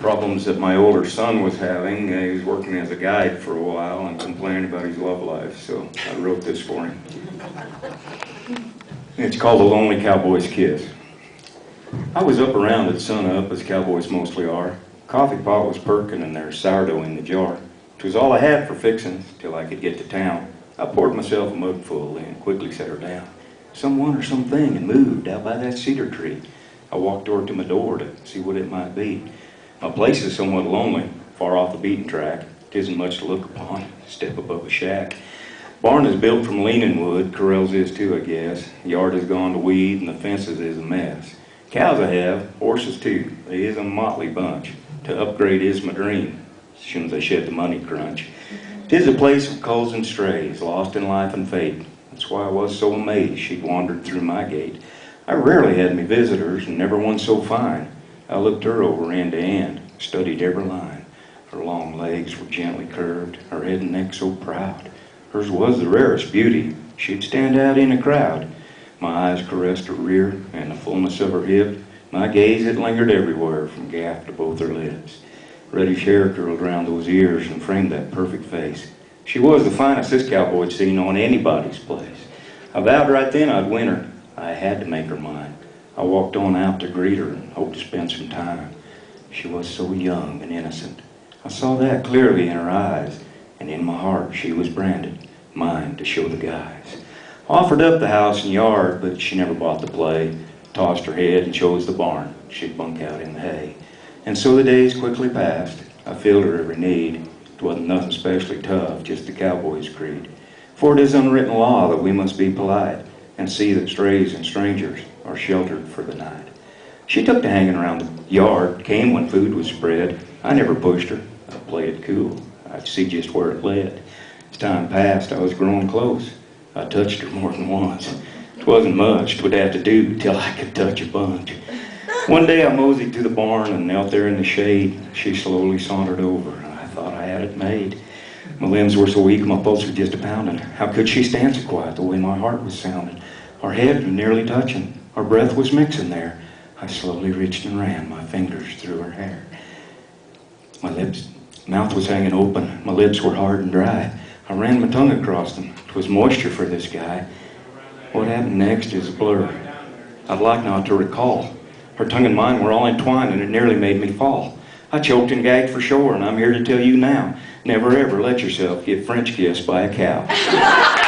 problems that my older son was having. He was working as a guide for a while and complaining about his love life, so I wrote this for him. It's called The Lonely Cowboy's Kiss. I was up around at sunup, as cowboys mostly are. Coffee pot was perking and there's sourdough in the jar. 'Twas all I had for fixins till I could get to town. I poured myself a mugful and quickly set her down. Someone or something had moved out by that cedar tree. I walked over to my door to see what it might be. My place is somewhat lonely, far off the beaten track. 'Tisn't much to look upon, a step above a shack. Barn is built from leaning wood, corrals is too, I guess. Yard has gone to weed and the fences is a mess. Cows I have, horses too, they is a motley bunch. To upgrade is my dream, as soon as I shed the money crunch. 'Tis a place of culls and strays, lost in life and fate. That's why I was so amazed she'd wandered through my gate. I rarely had me visitors, and never one so fine. I looked her over end to end, studied every line. Her long legs were gently curved, her head and neck so proud. Hers was the rarest beauty, she'd stand out in a crowd. My eyes caressed her rear and the fullness of her hip. My gaze had lingered everywhere, from gaff to both her lips. Reddish hair curled round those ears and framed that perfect face. She was the finest this cowboy'd seen on anybody's place. I vowed right then I'd win her. I had to make her mine. I walked on out to greet her and hoped to spend some time. She was so young and innocent. I saw that clearly in her eyes, and in my heart she was branded, mine to show the guys. Offered up the house and yard, but she never bought the play. Tossed her head and chose the barn. She'd bunk out in the hay. And so the days quickly passed. I filled her every need. It wasn't nothing especially tough, just the cowboy's creed. For it is unwritten law that we must be polite and see that strays and strangers are sheltered for the night. She took to hanging around the yard, came when food was spread. I never pushed her. I played it cool. I'd see just where it led. As time passed, I was growing close. I touched her more than once. 'Twasn't much, 'twould have to do till I could touch a bunch. One day I moseyed to the barn and knelt there in the shade. She slowly sauntered over. I thought I had it made. My limbs were so weak, my pulse was just a pounding. How could she stand so quiet the way my heart was sounding? Our heads were nearly touching. Our breath was mixing there. I slowly reached and ran my fingers through her hair. My mouth was hanging open. My lips were hard and dry. I ran my tongue across them. 'Twas moisture for this guy. What happened next is a blur. I'd like not to recall. Her tongue and mine were all entwined, and it nearly made me fall. I choked and gagged for sure, and I'm here to tell you now, never ever let yourself get French kissed by a cow.